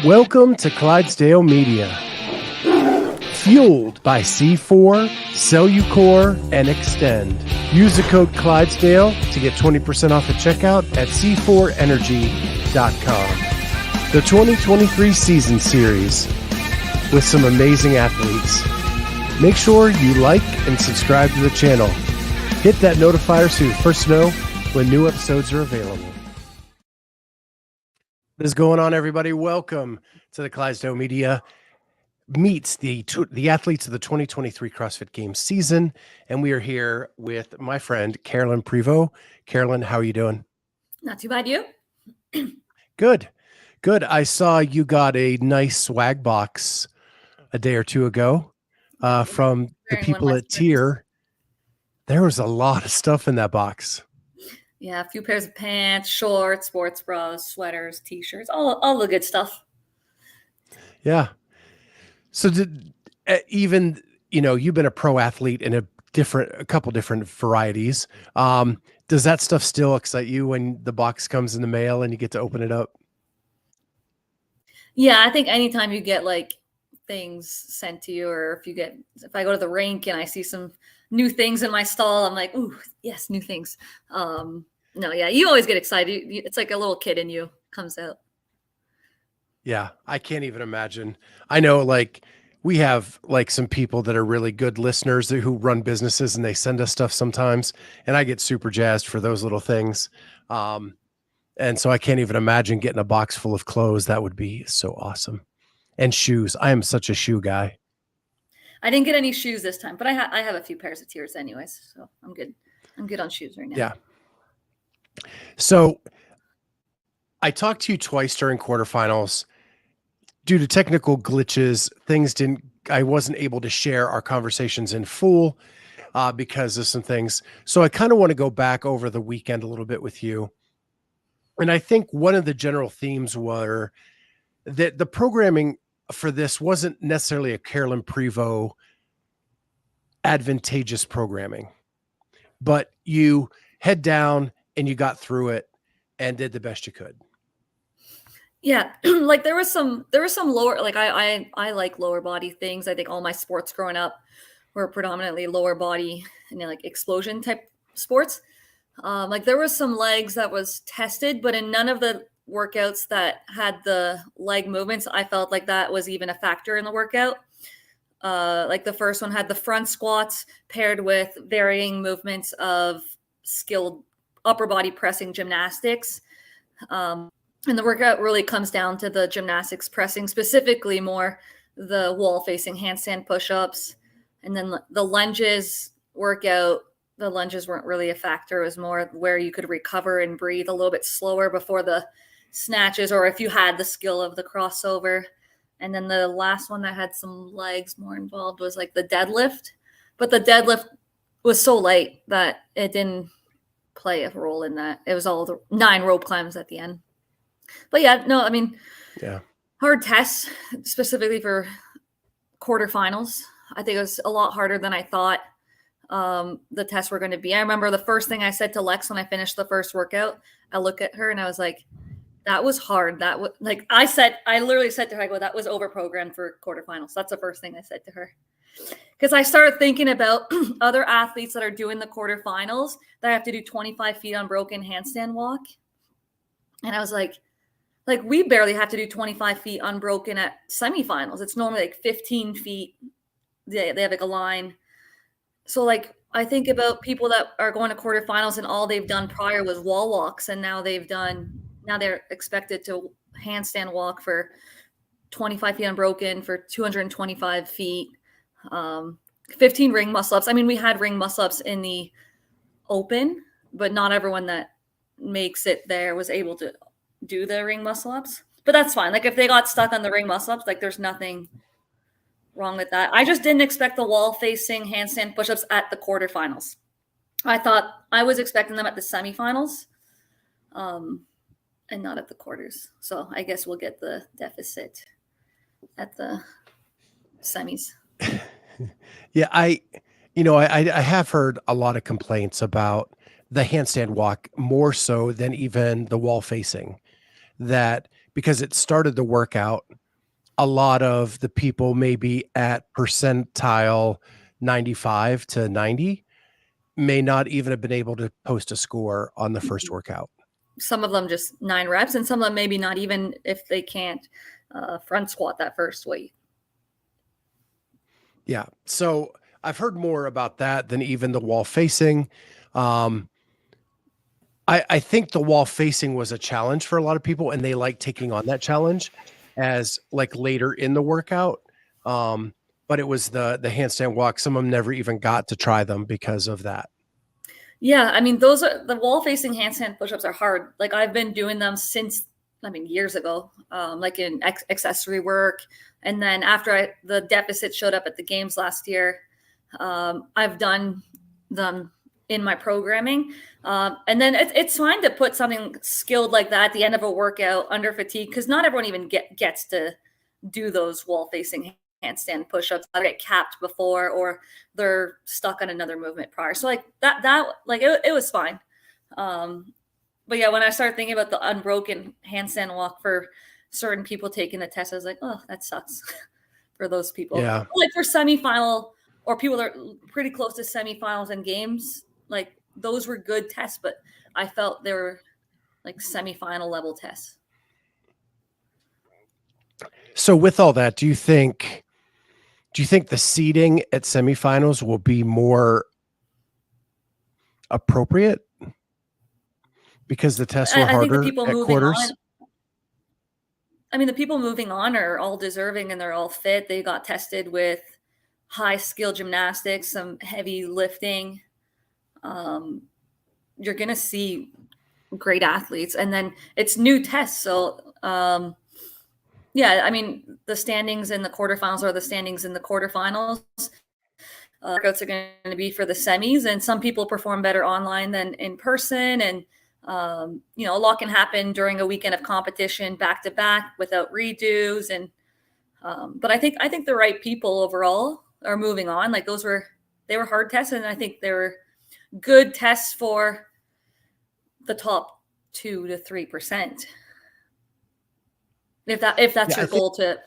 Welcome to Clydesdale Media. Fueled by C4, Cellucor, and Extend. Use the code Clydesdale to get 20% off at checkout at c4energy.com. The 2023 season series with some amazing athletes. Make sure you like and subscribe to the channel. Hit that notifier so you're first to know when new episodes are available. What is going on, everybody? Welcome to the Clydesdale Media meets the athletes of the 2023 CrossFit Games season, and we are here with my friend Carolyne Prevost. Carolyne, how are you doing? Not too bad, you? Good. I saw you got a nice swag box a day or two ago from the people at Tier. There was a lot of stuff in that box. Yeah, a few pairs of pants, shorts, sports bras, sweaters, t-shirts, all the good stuff. Yeah. So even, you've been a pro athlete in a couple different varieties. Does that stuff still excite you when the box comes in the mail and you get to open it up? Yeah, I think anytime you get like things sent to you, or if I go to the rink and I see some new things in my stall, I'm like, ooh, yes, new things. No, yeah, you always get excited. It's like a little kid in you comes out. Yeah, I can't even imagine. I know, like, we have like some people that are really good listeners who run businesses, and they send us stuff sometimes, and I get super jazzed for those little things. And so I can't even imagine getting a box full of clothes. That would be so awesome. And shoes. I am such a shoe guy. I didn't get any shoes this time, but I have a few pairs of Tiers anyways, so I'm good. I'm good on shoes right now. Yeah. So I talked to you twice during quarterfinals. Due to technical glitches, I wasn't able to share our conversations in full because of some things. So I kind of want to go back over the weekend a little bit with you. And I think one of the general themes were that the programming for this wasn't necessarily a Carolyne Prevost advantageous programming, but you head down and you got through it and did the best you could. Yeah, like there was some lower, like I like lower body things. I think all my sports growing up were predominantly lower body and like explosion type sports. Like there was some legs that was tested, but in none of the workouts that had the leg movements, I felt like that was even a factor in the workout. Like the first one had the front squats paired with varying movements of skilled upper body pressing gymnastics. And the workout really comes down to the gymnastics pressing, specifically more the wall facing handstand push-ups. And then the lunges workout, the lunges weren't really a factor. It was more where you could recover and breathe a little bit slower before the snatches, or if you had the skill of the crossover. And then the last one that had some legs more involved was like the deadlift. But the deadlift was so light that it didn't play a role in that. It was all the 9 rope climbs at the end. But yeah, no, I mean, yeah, hard tests, specifically for quarterfinals. I think it was a lot harder than I thought the tests were going to be. I remember the first thing I said to Lex when I finished the first workout, I look at her and I was like, that was hard. That was like, I literally said to her, I go, that was over-programmed for quarterfinals. That's the first thing I said to her. Because I started thinking about other athletes that are doing the quarterfinals that have to do 25 feet unbroken handstand walk. And I was like we barely have to do 25 feet unbroken at semifinals. It's normally like 15 feet. They have like a line. So like I think about people that are going to quarterfinals and all they've done prior was wall walks, and now they're expected to handstand walk for 25 feet unbroken for 225 feet. 15 ring muscle ups. I mean, we had ring muscle ups in the open, but not everyone that makes it there was able to do the ring muscle ups. But that's fine. Like if they got stuck on the ring muscle ups, like there's nothing wrong with that. I just didn't expect the wall facing handstand push-ups at the quarterfinals. I was expecting them at the semifinals, and not at the quarters. So I guess we'll get the deficit at the semis. Yeah, I have heard a lot of complaints about the handstand walk more so than even the wall facing, that because it started the workout. A lot of the people maybe at percentile 95 to 90 may not even have been able to post a score on the first workout. Some of them just 9 reps, and some of them maybe not even if they can't front squat that first weight. Yeah. So I've heard more about that than even the wall facing. I think the wall facing was a challenge for a lot of people, and they like taking on that challenge as like later in the workout. But it was the handstand walk. Some of them never even got to try them because of that. Yeah, I mean, those are the wall facing handstand push-ups are hard. Like I've been doing them since, I mean, years ago, like in accessory work. And then after the deficit showed up at the games last year, I've done them in my programming. And then it's fine to put something skilled like that at the end of a workout under fatigue, because not everyone even gets to do those wall facing handstand push-ups. They get capped before, or they're stuck on another movement prior. So like that like it was fine. But yeah, when I started thinking about the unbroken handstand walk for certain people taking the test, I was like, oh, that sucks for those people. Yeah. Like for semifinal or people that are pretty close to semifinals and games, like those were good tests, but I felt they were like semifinal level tests. So with all that, do you think the seeding at semifinals will be more appropriate because the tests were harder I think the people at quarters? The people moving on are all deserving and they're all fit. They got tested with high skill gymnastics, some heavy lifting. You're going to see great athletes, and then it's new tests. So, yeah, I mean, the standings in the quarterfinals are the standings in the quarterfinals. Workouts are going to be for the semis, and some people perform better online than in person. And, a lot can happen during a weekend of competition back to back without redos. And, but I think the right people overall are moving on. Like they were hard tests, and I think they were good tests for the top 2 to 3%. If that's your goal to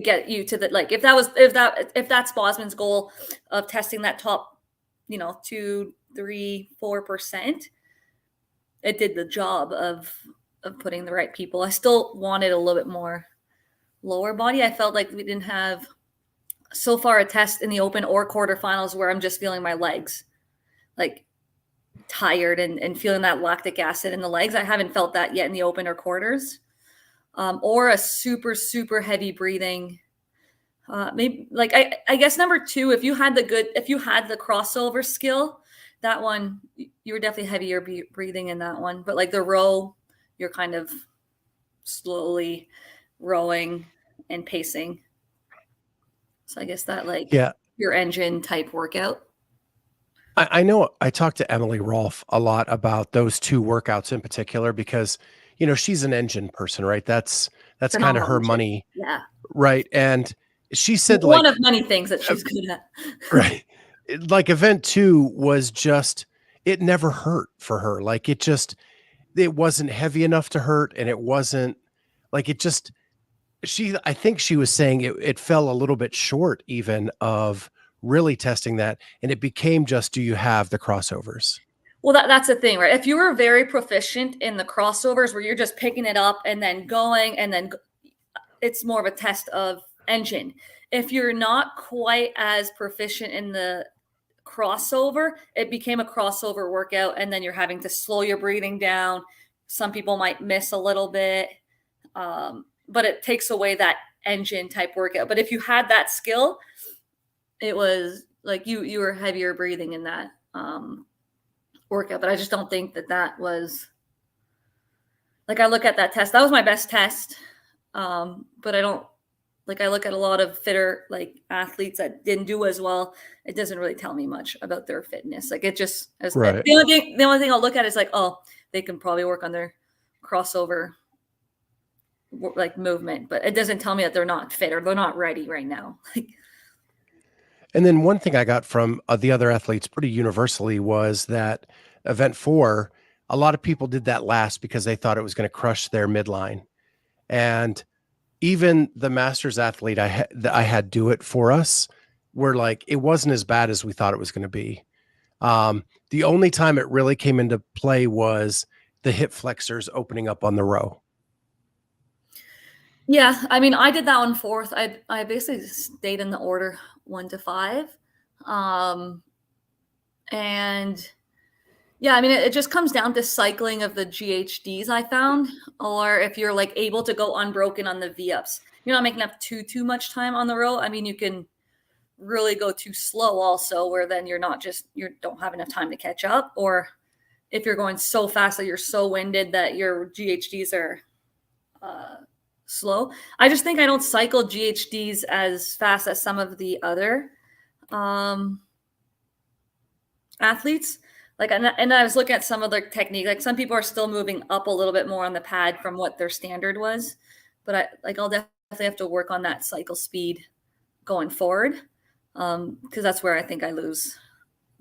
get you to the, like, if that's Bosman's goal of testing that top, 2, 3, 4%, it did the job of putting the right people. I still wanted a little bit more lower body. I felt like we didn't have so far a test in the open or quarterfinals where I'm just feeling my legs like tired and feeling that lactic acid in the legs. I haven't felt that yet in the open or quarters. Or a super, super heavy breathing. Maybe like, I guess number 2, if you had the crossover skill, that one, you were definitely heavier breathing in that one. But like the row, you're kind of slowly rowing and pacing. So I guess that your engine type workout. I know I talked to Emily Rolfe a lot about those 2 workouts in particular because, she's an engine person, right? That's kind of her money. Yeah. Right. And she said one of many things that she's good at. Right. Like event 2 was just, it never hurt for her. Like it wasn't heavy enough to hurt. And it wasn't like, I think she was saying it fell a little bit short even of really testing that. And it became just, do you have the crossovers? Well, that's the thing, right? If you were very proficient in the crossovers where you're just picking it up and then going, and then it's more of a test of engine. If you're not quite as proficient in the crossover, it became a crossover workout, and then you're having to slow your breathing down. Some people might miss a little bit, but it takes away that engine type workout. But if you had that skill, it was like you were heavier breathing in that workout. But I just don't think that was, like, I look at that test, that was my best test. But I don't, like, I look at a lot of fitter like athletes that didn't do as well. It doesn't really tell me much about their fitness. Like it just, right. The only thing I'll look at is like, oh, they can probably work on their crossover like movement, but it doesn't tell me that they're not fit or they're not ready right now. And then one thing I got from the other athletes pretty universally was that event 4, a lot of people did that last because they thought it was going to crush their midline. And even the masters athlete I had do it for us, were like, it wasn't as bad as we thought it was going to be. The only time it really came into play was the hip flexors opening up on the row. Yeah, I mean, I did that one fourth. I basically stayed in the order 1 to 5. And yeah, I mean, it just comes down to cycling of the GHDs I found, or if you're like able to go unbroken on the V-ups. You're not making up too much time on the row. I mean, you can really go too slow also, where then you don't have enough time to catch up, or if you're going so fast that you're so winded that your GHDs are slow. I just think I don't cycle GHDs as fast as some of the other athletes. Like, and I was looking at some of their technique. Like, some people are still moving up a little bit more on the pad from what their standard was, but I'll definitely have to work on that cycle speed going forward, because that's where I think I lose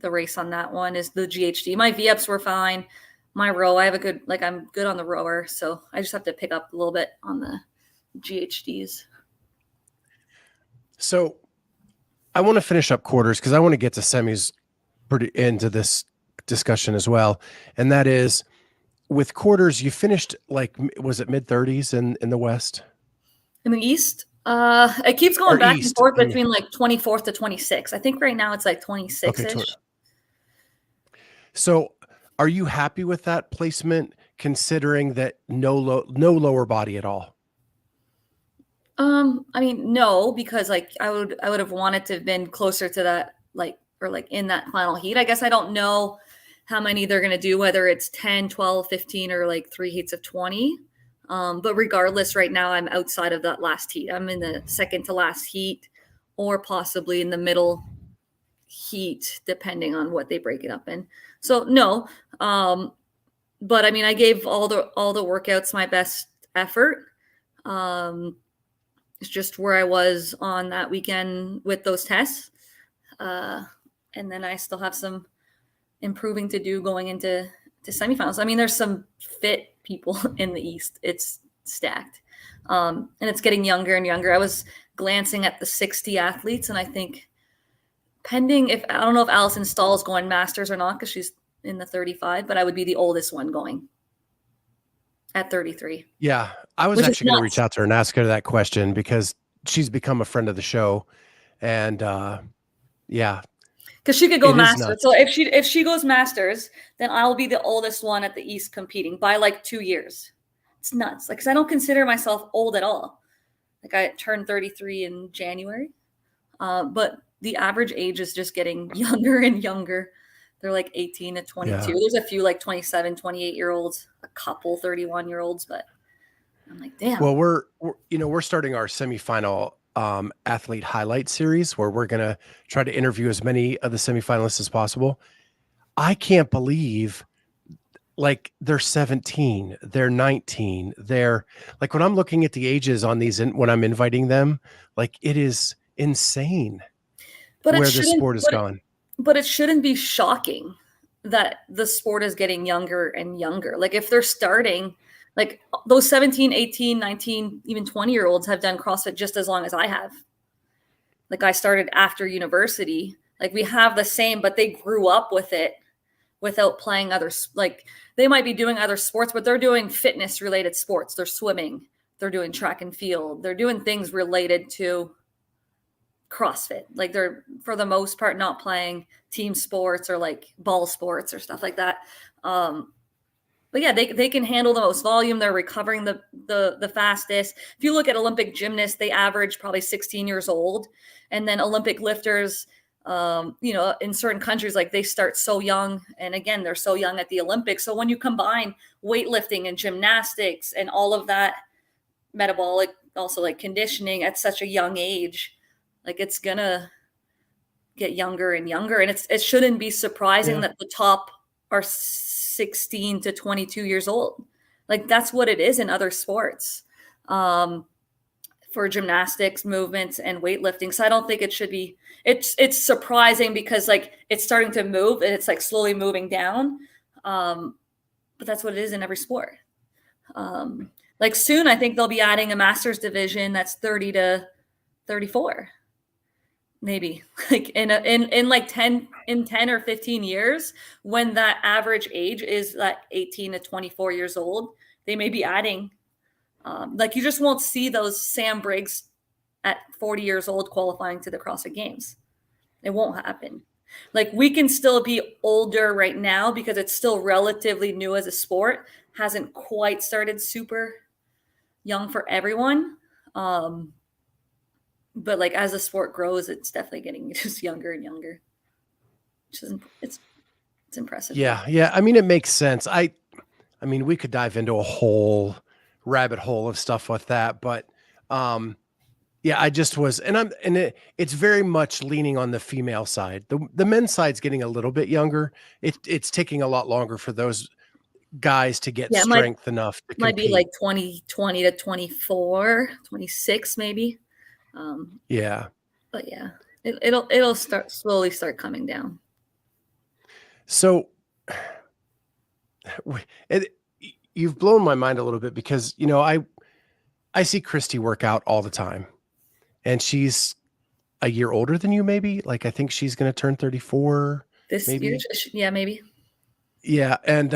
the race on that one, is the GHD. My V-ups were fine. My row, I'm good on the rower, so I just have to pick up a little bit on the GHDs. So I want to finish up quarters because I want to get to semis pretty into this discussion as well. And that is, with quarters, you finished like, was it mid-30s in the West? In the East, it keeps going back and forth in, between like 24th to 26. I think right now it's like 26-ish. Okay, so are you happy with that placement, considering that no lower body at all? I mean, no, because like I would have wanted to have been closer to that, like, or like in that final heat. I guess I don't know how many they're going to do, whether it's 10, 12, 15, or like 3 heats of 20. But regardless, right now I'm outside of that last heat. I'm in the second to last heat, or possibly in the middle heat, depending on what they break it up in. So no, but I mean, I gave all the workouts my best effort. It's just where I was on that weekend with those tests. And then I still have some improving to do going into semifinals. I mean, there's some fit people in the East. It's stacked. And it's getting younger and younger. I was glancing at the 60 athletes, and I think I don't know if Allison Stahl is going masters or not, because she's in the 35, but I would be the oldest one going at 33. Yeah, I was actually going to reach out to her and ask her that question, because she's become a friend of the show, and yeah, because she could go masters. So if she goes masters, then I'll be the oldest one at the East competing by like 2 years. It's nuts. Like, 'cause I don't consider myself old at all. Like, I turned 33 in January, but the average age is just getting younger and younger. They're like 18 to 22. Yeah. There's a few like 27, 28-year-olds, a couple 31-year-olds, but I'm like, damn. Well, we're starting our semifinal athlete highlight series, where we're going to try to interview as many of the semifinalists as possible. I can't believe, like, they're 17, they're 19. They're like, when I'm looking at the ages on these, when I'm inviting them, like, it is insane where the sport has gone. But it shouldn't be shocking that the sport is getting younger and younger. Like, if they're starting, like, those 17, 18, 19, even 20-year-olds have done CrossFit just as long as I have. Like, I started after university. Like, we have the same, but they grew up with it without playing like, they might be doing other sports, but they're doing fitness related sports. They're swimming, they're doing track and field, they're doing things related to CrossFit. Like, they're, for the most part, not playing team sports or like ball sports or stuff like that. But yeah, they can handle the most volume. They're recovering the fastest. If you look at Olympic gymnasts, they average probably 16 years old. And then Olympic lifters, in certain countries, like, they start so young. And again, they're so young at the Olympics. So when you combine weightlifting and gymnastics and all of that metabolic, also like conditioning at such a young age, like, it's gonna get younger and younger. And it shouldn't be surprising that the top are 16 to 22 years old. Like, that's what it is in other sports, for gymnastics, movements, and weightlifting. So I don't think it should be, it's surprising, because like, it's starting to move and it's like slowly moving down. But that's what it is in every sport. Like soon, I think they'll be adding a master's division that's 30 to 34, maybe. Like in like 10 or 15 years, when that average age is like 18 to 24 years old, they may be adding. Like you just won't see those Sam Briggs at 40 years old qualifying to the CrossFit Games. It won't happen. Like we can still be older right now because it's still relatively new as a sport, hasn't quite started super young for everyone. But like as the sport grows, it's definitely getting just younger and younger, which is it's impressive. Yeah, yeah. I mean, it makes sense. I mean, we could dive into a whole rabbit hole of stuff with that, but yeah, I just was, it's very much leaning on the female side. The men's side's getting a little bit younger. It's taking a lot longer for those guys to get Yeah, it might strength enough to might be like compete. 2020 to 24, 26 maybe. Yeah. But yeah, it'll slowly start coming down. So you've blown my mind a little bit because, I see Christy work out all the time, and she's a year older than you, maybe. Like, I think she's going to turn 34, This year, maybe. yeah, maybe. Yeah. And,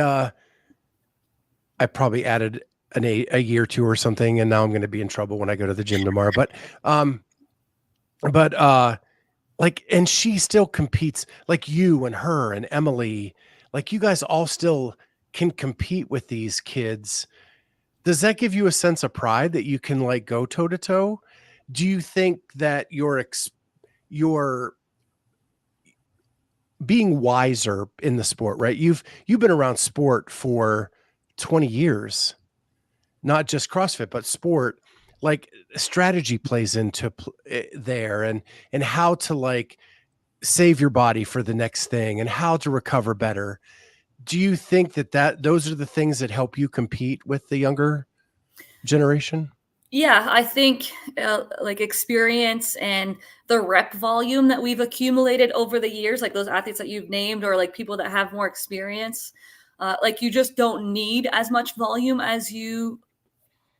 I probably added a year or two or something, and now I'm going to be in trouble when I go to the gym tomorrow. But like, and she still competes, like you and her and Emily, like you guys all still can compete with these kids. Does that give you a sense of pride that you can like go toe to toe? Do you think that you're being wiser in the sport, right? You've been around sport for 20 years, not just CrossFit, but sport. Like, strategy plays into there, and how to like save your body for the next thing and how to recover better. Do you think that those are the things that help you compete with the younger generation? Yeah, I think like experience and the rep volume that we've accumulated over the years, like those athletes that you've named, or like people that have more experience, like you just don't need as much volume as you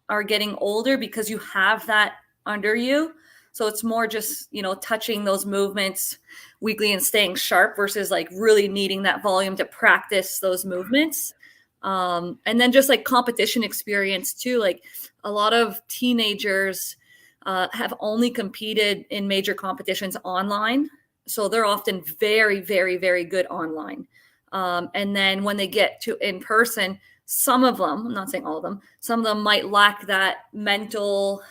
are getting older because you have that under you. So it's more just, touching those movements weekly and staying sharp versus like really needing that volume to practice those movements. And then just like competition experience too. Like a lot of teenagers have only competed in major competitions online. So they're often very, very, very good online. And then when they get to in person, some of them, I'm not saying all of them, some of them might lack that mental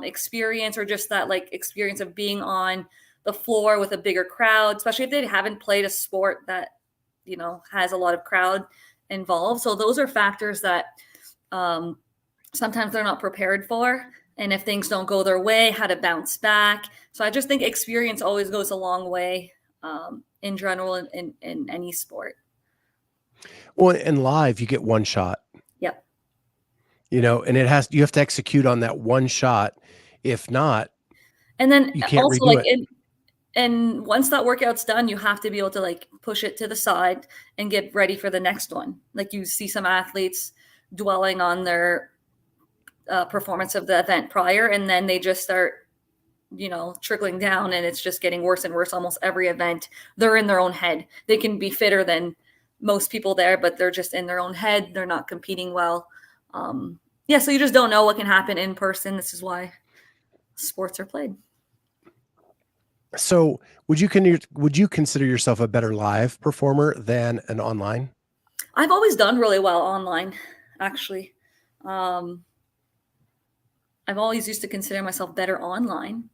experience or just that like experience of being on the floor with a bigger crowd, especially if they haven't played a sport that, has a lot of crowd involved. So those are factors that sometimes they're not prepared for. And if things don't go their way, how to bounce back. So I just think experience always goes a long way in general in any sport. Well, in live, you get one shot, Yep. and you have to execute on that one shot. If not, And then you can't also redo like it. and once that workout's done, you have to be able to like push it to the side and get ready for the next one. Like you see some athletes dwelling on their performance of the event prior, and then they just start, trickling down, and it's just getting worse and worse. Almost every event, they're in their own head. They can be fitter than most people there, but they're just in their own head. They're not competing well. Yeah, so you just don't know what can happen in person. This is why sports are played. So would you consider yourself a better live performer than an online? I've always done really well online, actually. I've always used to consider myself better online.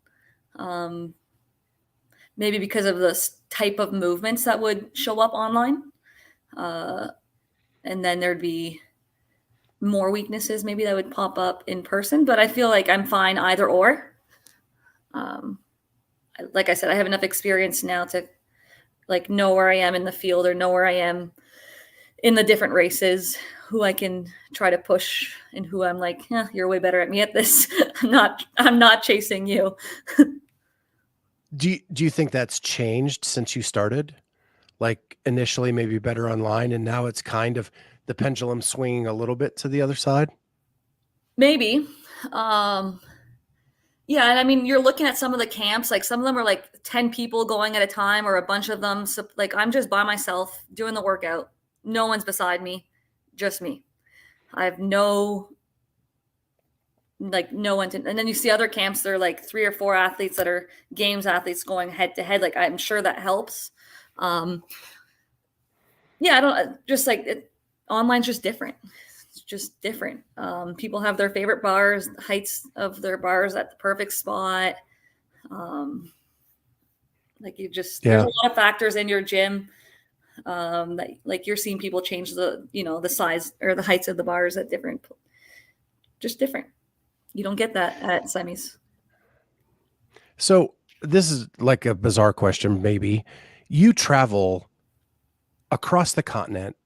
Maybe because of the type of movements that would show up online. And then there'd be more weaknesses maybe that would pop up in person, but I feel like I'm fine either or. Like I said, I have enough experience now to like know where I am in the field or know where I am in the different races, who I can try to push and who I'm like, you're way better at me at this. I'm not chasing you. Do you think that's changed since you started? Like, initially maybe better online, and now it's kind of the pendulum swinging a little bit to the other side? Maybe. Yeah, and I mean, you're looking at some of the camps, like some of them are like 10 people going at a time or a bunch of them. So like I'm just by myself doing the workout. No one's beside me, just me. I have no one to, and then you see other camps, they're like 3 or 4 athletes that are games athletes going head to head. Like I'm sure that helps. Um, yeah, I don't just like it, online's just different. It's just different. People have their favorite bars, heights of their bars at the perfect spot. Um, like there's a Yeah. lot of factors in your gym that like you're seeing people change the size or the heights of the bars at just different. You don't get that at semis. So this is like a bizarre question, maybe. You travel across the continent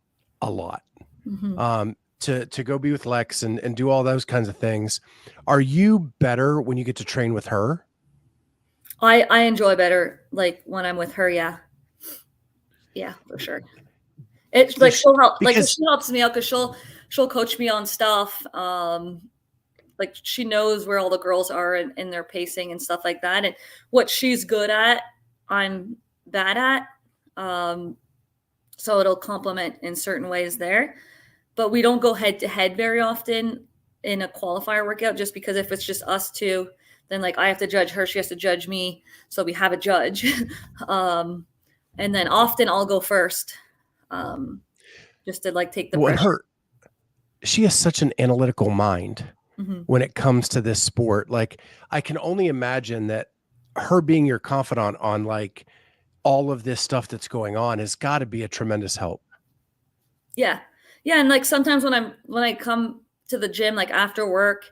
a lot. Mm-hmm. To go be with Lex and do all those kinds of things. Are you better when you get to train with her? I enjoy better like when I'm with her. Yeah, for sure. It's like There's she'll help, like 'cause because she helps me out because she'll coach me on stuff. Like she knows where all the girls are in their pacing and stuff like that, and what she's good at, I'm bad at. Um, so it'll complement in certain ways there. But we don't go head to head very often in a qualifier workout, just because if it's just us two, then like I have to judge her, she has to judge me, so we have a judge. um, and then often I'll go first, um, just to like take the when pressure. she has such an analytical mind Hmm. when it comes to this sport. Like I can only imagine that her being your confidant on like all of this stuff that's going on has got to be a tremendous help. Yeah, yeah, and like sometimes when I come to the gym like after work,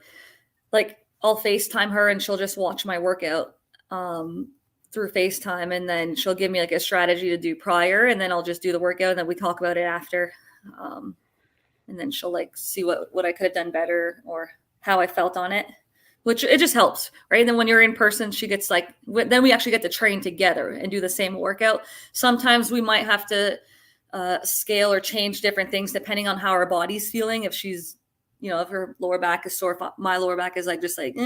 like I'll FaceTime her and she'll just watch my workout through FaceTime, and then she'll give me like a strategy to do prior, and then I'll just do the workout and then we talk about it after. Um, and then she'll like see what I could have done better or how I felt on it, which it just helps, right? And then when you're in person, she gets like then we actually get to train together and do the same workout. Sometimes we might have to scale or change different things depending on how our body's feeling. If she's, if her lower back is sore, if my lower back is like just like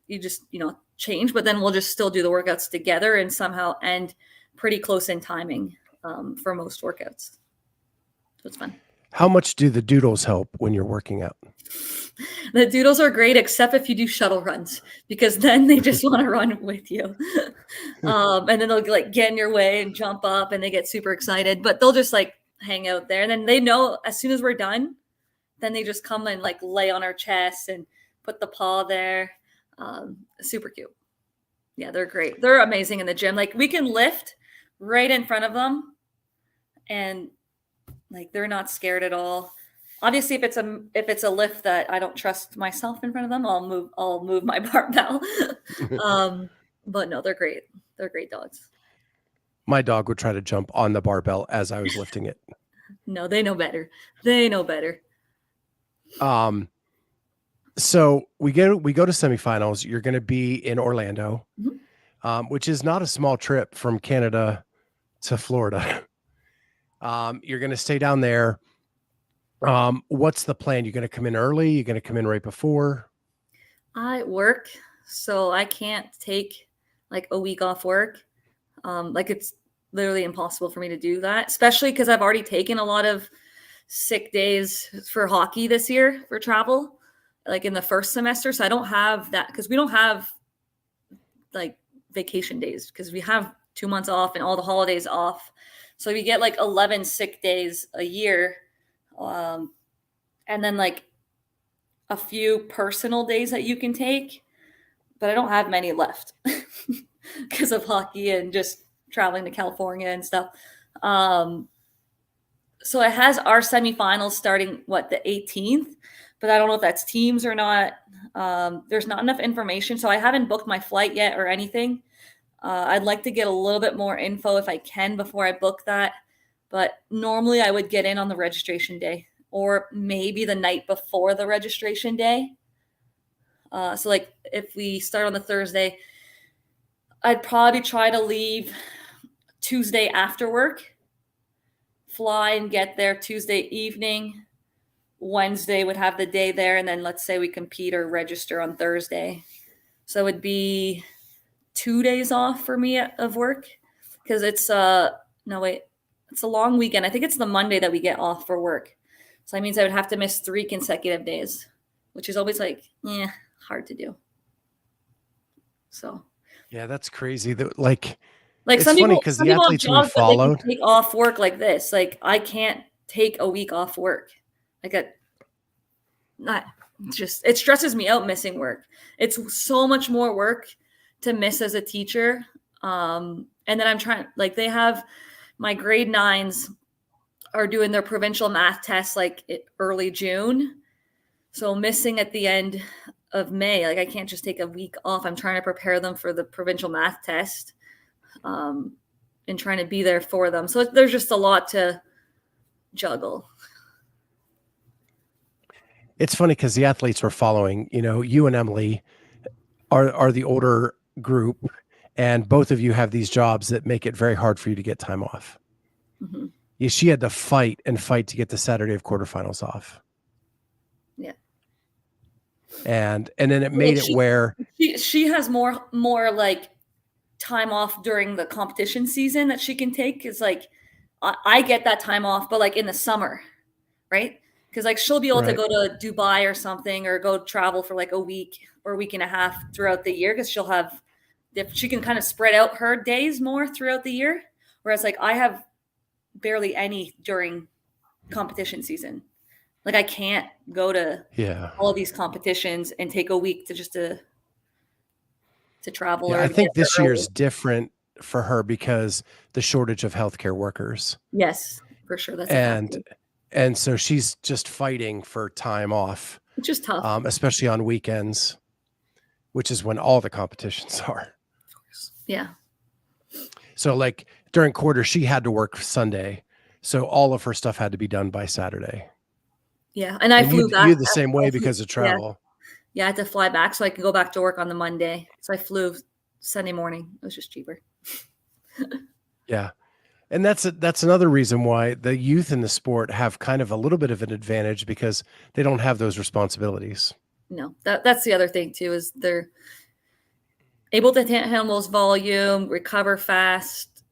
you just change, but then we'll just still do the workouts together and somehow end pretty close in timing for most workouts. So it's fun. How much do the doodles help when you're working out? The doodles are great, except if you do shuttle runs, because then they just want to run with you. And then they'll like get in your way and jump up and they get super excited, but they'll just like hang out there. And then they know as soon as we're done, then they just come and like lay on our chest and put the paw there. Super cute. Yeah, they're great. They're amazing in the gym. Like we can lift right in front of them and like they're not scared at all. Obviously, if it's a lift that I don't trust myself in front of them, I'll move my barbell. um, but no, they're great. They're great dogs. My dog would try to jump on the barbell as I was lifting it. No, they know better. They know better. Um, so we go to semifinals. You're going to be in Orlando, Mhm. which is not a small trip from Canada to Florida. You're going to stay down there. What's the plan? You're going to come in early? You're going to come in right before? I work, so I can't take like a week off work. Like it's literally impossible for me to do that, especially because I've already taken a lot of sick days for hockey this year for travel, like in the first semester. So I don't have that because we don't have like vacation days because we have 2 months off and all the holidays off. So we get like 11 sick days a year. Um, and then like a few personal days that you can take, but I don't have many left because of hockey and just traveling to California and stuff. Um, so it has our semifinals starting the 18th, but I don't know if that's teams or not. There's not enough information, so I haven't booked my flight yet or anything. I'd like to get a little bit more info if I can before I book that, but normally I would get in on the registration day or maybe the night before the registration day. So like if we start on the Thursday, I'd probably try to leave Tuesday after work, fly and get there Tuesday evening, Wednesday would have the day there, and then let's say we compete or register on Thursday. So it would be 2 days off for me of work, because it's it's a long weekend. I think it's the Monday that we get off for work. So that means I would have to miss 3 consecutive days, which is always like, hard to do. So Yeah, that's crazy. Some it's funny people, because some the people have athletes we jobs that they followed. can take off work like this. Like I can't take a week off work. It stresses me out missing work. It's so much more work to miss as a teacher. And then I'm trying, like, they have my grade 9s are doing their provincial math tests like early June. So missing at the end of May, like I can't just take a week off. I'm trying to prepare them for the provincial math test, and trying to be there for them. So there's just a lot to juggle. It's funny because the athletes we're following, you and Emily are the older group, and both of you have these jobs that make it very hard for you to get time off. Mm-hmm. Yeah, she had to fight to get the Saturday of quarterfinals off. Yeah. And then it made it where she has more like time off during the competition season that she can take. Is like I get that time off, but like in the summer, right? Because like she'll be able to go to Dubai or something, or go travel for like a week or a week and a half throughout the year, because she can kind of spread out her days more throughout the year. Whereas like I have barely any during competition season. Like I can't go to all of these competitions and take a week to travel. Yeah, I think this year is different for her because the shortage of healthcare workers. Yes, for sure. That's and so she's just fighting for time off, which is tough, especially on weekends, which is when all the competitions are. Of course. Yeah. So like during quarter, she had to work Sunday, so all of her stuff had to be done by Saturday. Yeah, and I flew back. You the same way because of travel. Yeah, I had to fly back so I could go back to work on the Monday. So I flew Sunday morning. It was just cheaper. Yeah. And that's another reason why the youth in the sport have kind of a little bit of an advantage, because they don't have those responsibilities. No, that's the other thing too, is they're able to handle volume, recover fast.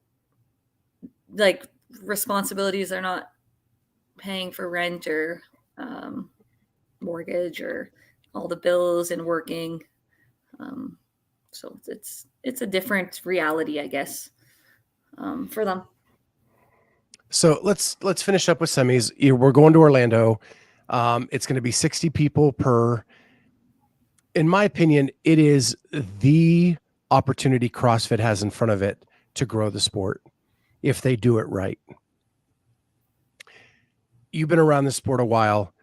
Like responsibilities are not paying for rent or mortgage or all the bills and working. So it's a different reality, I guess, for them. So let's finish up with semis. We're going to Orlando. It's going to be 60 people per. In my opinion, it is the opportunity CrossFit has in front of it to grow the sport if they do it right. You've been around the sport a while.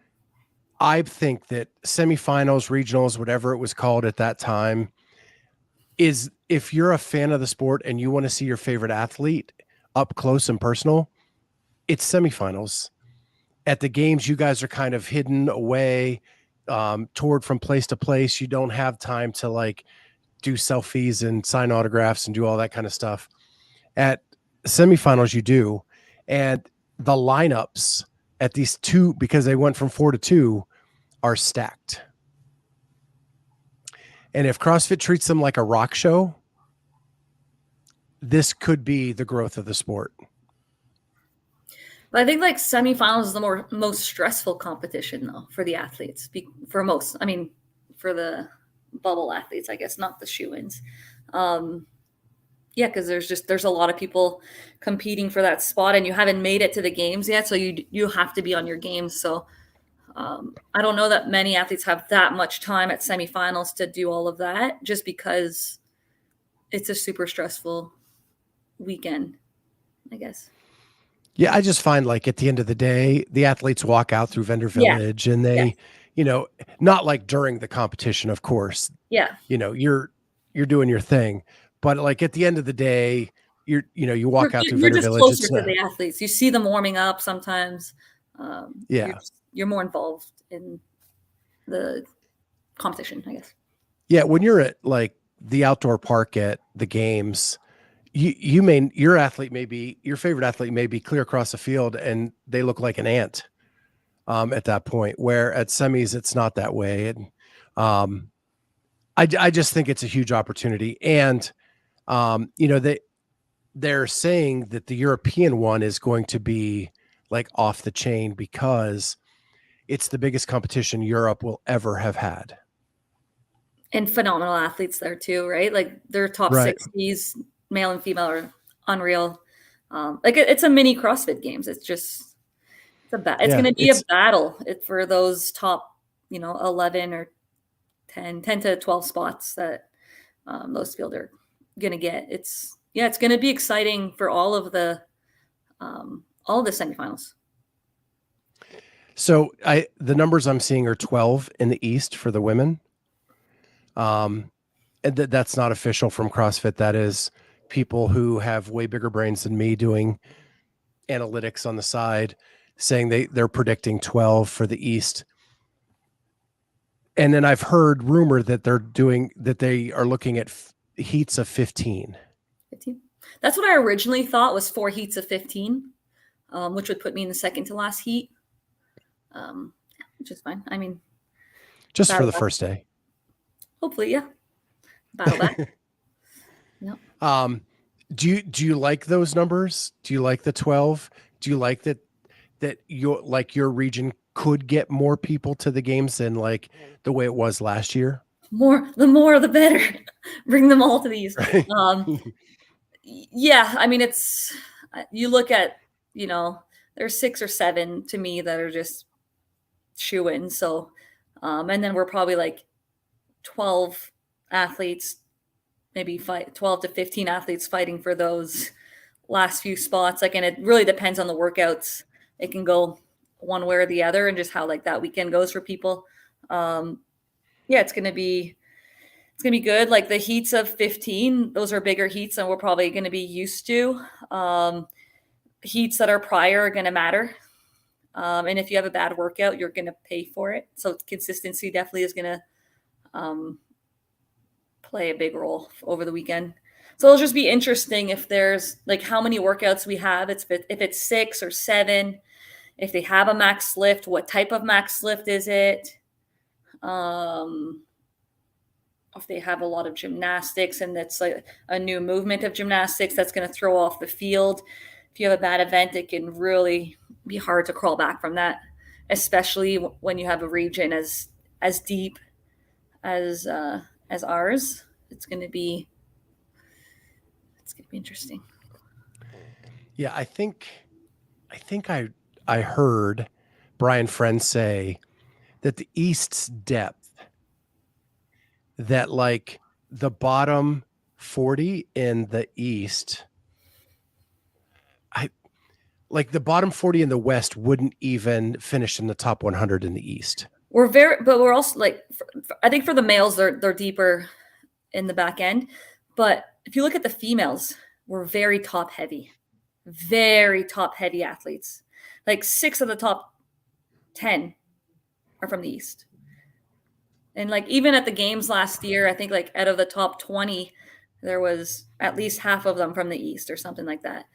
I think that semifinals, regionals, whatever it was called at that time, is if you're a fan of the sport and you want to see your favorite athlete up close and personal, it's semifinals. At the games, you guys are kind of hidden away, toured from place to place. You don't have time to like do selfies and sign autographs and do all that kind of stuff. At semifinals, you do. And the lineups at these two, because they went from 4 to 2, are stacked. And if CrossFit treats them like a rock show, this could be the growth of the sport. But I think like semifinals is the most stressful competition though for the athletes. For the bubble athletes, I guess, not the shoe-ins. Yeah, because there's a lot of people competing for that spot, and you haven't made it to the games yet, so you have to be on your games. So I don't know that many athletes have that much time at semifinals to do all of that, just because it's a super stressful weekend, I guess. Yeah, I just find like at the end of the day, the athletes walk out through Vendor Village and they, not like during the competition, of course. Yeah. You're doing your thing, but like at the end of the day, you walk out through Vendor Village. You're just closer to the athletes. You see them warming up sometimes. You're more involved in the competition, I guess. Yeah, when you're at like the outdoor park at the games, your favorite athlete may be clear across the field and they look like an ant. at that point, where at semis, it's not that way. And I just think it's a huge opportunity. And, they're saying that the European one is going to be like off the chain because it's the biggest competition Europe will ever have had. And phenomenal athletes there too, right? Like their top Right. 60s, male and female, are unreal. Like it's a mini CrossFit Games. It's just it's going Yeah. to be a battle for those top, 11 or 10 to 12 spots that those field are going to get. It's going to be exciting for all of the semifinals. So the numbers I'm seeing are 12 in the East for the women. And that's not official from CrossFit. That is people who have way bigger brains than me doing analytics on the side, saying they're predicting 12 for the East. And then I've heard rumor that they are looking at heats of 15. 15. That's what I originally thought was 4 heats of 15, which would put me in the second to last heat, which is fine. I mean, just for the first day. Hopefully, yeah. Battle back. No. Do you like those numbers? Do you like the 12? Do you like that your region could get more people to the games than like the way it was last year? The more the better. Bring them all to these. Right. Yeah, I mean, you look at, there's 6 or 7 to me that are just shoo-in. So, and then we're probably like 12 athletes, maybe 12 to 15 athletes fighting for those last few spots. Like, and it really depends on the workouts. It can go one way or the other, and just how like that weekend goes for people. It's going to be good. Like the heats of 15, those are bigger heats than we're probably going to be used to. Heats that are prior are going to matter. And if you have a bad workout, you're going to pay for it. So consistency definitely is going to play a big role over the weekend. So it'll just be interesting if there's like how many workouts we have. If it's 6 or 7, if they have a max lift, what type of max lift is it? If they have a lot of gymnastics and that's like a new movement of gymnastics that's going to throw off the field. If you have a bad event, it can really be hard to crawl back from that, especially when you have a region as deep as ours. It's going to be interesting. Yeah, I think I heard Brian Friend say that the East's depth, that like the bottom 40 in the East, like the bottom 40 in the West wouldn't even finish in the top 100 in the East. But we're also like, I think for the males, they're deeper in the back end. But if you look at the females, we're very top heavy athletes. Like 6 of the top 10 are from the East. And like even at the games last year, I think like out of the top 20, there was at least half of them from the East or something like that.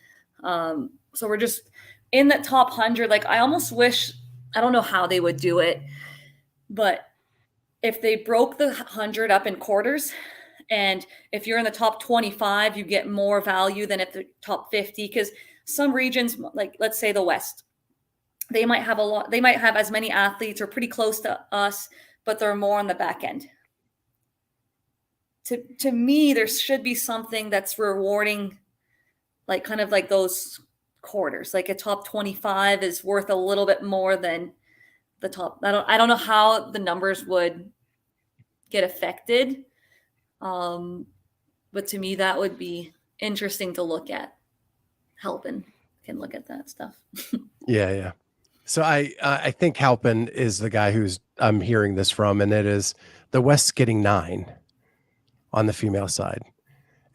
So we're just in that top 100. Like I almost wish, I don't know how they would do it, but if they broke the 100 up in quarters, and if you're in the top 25, you get more value than if the top 50, because some regions, like let's say the West, they might have as many athletes or pretty close to us, but they're more on the back end. To me, there should be something that's rewarding, like kind of like those quarters. Like a top 25 is worth a little bit more than the top. I don't know how the numbers would get affected. But to me, that would be interesting to look at. Halpin can look at that stuff. Yeah. So I think Halpin is the guy I'm hearing this from, and it is the West's getting 9 on the female side.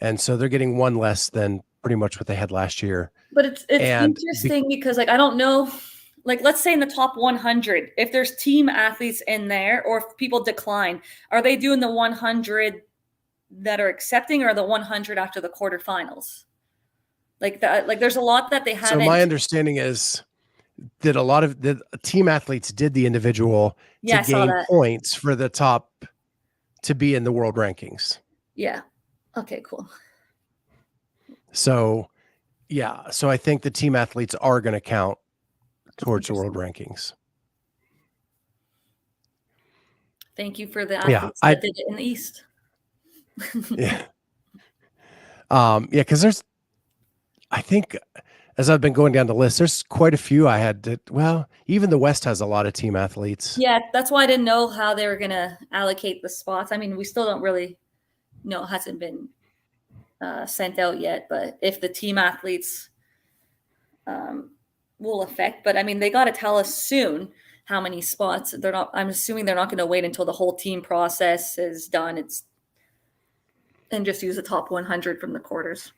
And so they're getting 1 less than pretty much what they had last year. But it's interesting because like, I don't know, like let's say in the top 100, if there's team athletes in there or if people decline, are they doing the 100 that are accepting or the 100 after the quarterfinals? Like there's a lot that they haven't. So my understanding is that a lot of the team athletes did the individual Yeah, to I saw gain that. points for the top to be in the world rankings. Yeah. Okay, cool. So, yeah. So I think the team athletes are going to count towards the world Interesting. rankings. Thank you for the Yeah. athletes that did it in the East. Yeah. Because I think as I've been going down the list, there's quite a few I had to, well, even the West has a lot of team athletes. Yeah, that's why I didn't know how they were going to allocate the spots. I mean, we still don't really know. It hasn't been sent out yet, but if the team athletes will affect, but I mean, they got to tell us soon how many spots. They're not, I'm assuming they're not going to wait until the whole team process is done. And just use the top 100 from the quarters.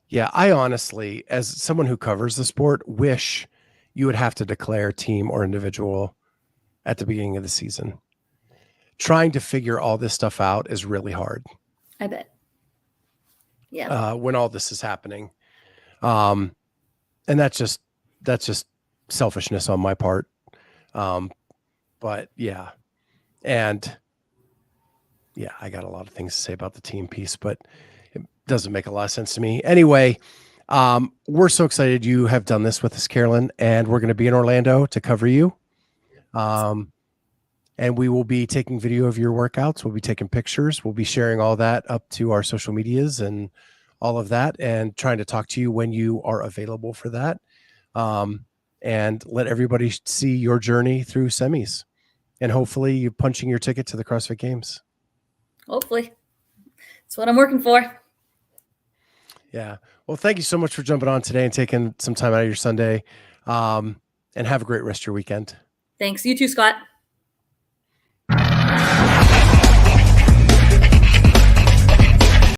Yeah, I honestly, as someone who covers the sport, wish you would have to declare team or individual at the beginning of the season. Trying to figure all this stuff out is really hard. I bet. Yeah. When all this is happening. And that's just selfishness on my part. But yeah. And yeah, I got a lot of things to say about the team piece, but it doesn't make a lot of sense to me. Anyway, we're so excited you have done this with us, Carolyne, and we're going to be in Orlando to cover you. And we will be taking video of your workouts. We'll be taking pictures. We'll be sharing all that up to our social medias and all of that, and trying to talk to you when you are available for that. And let everybody see your journey through semis, and hopefully you punching your ticket to the CrossFit Games. Hopefully. That's what I'm working for. Yeah. Well, thank you so much for jumping on today and taking some time out of your Sunday. And have a great rest of your weekend. Thanks. You too, Scott.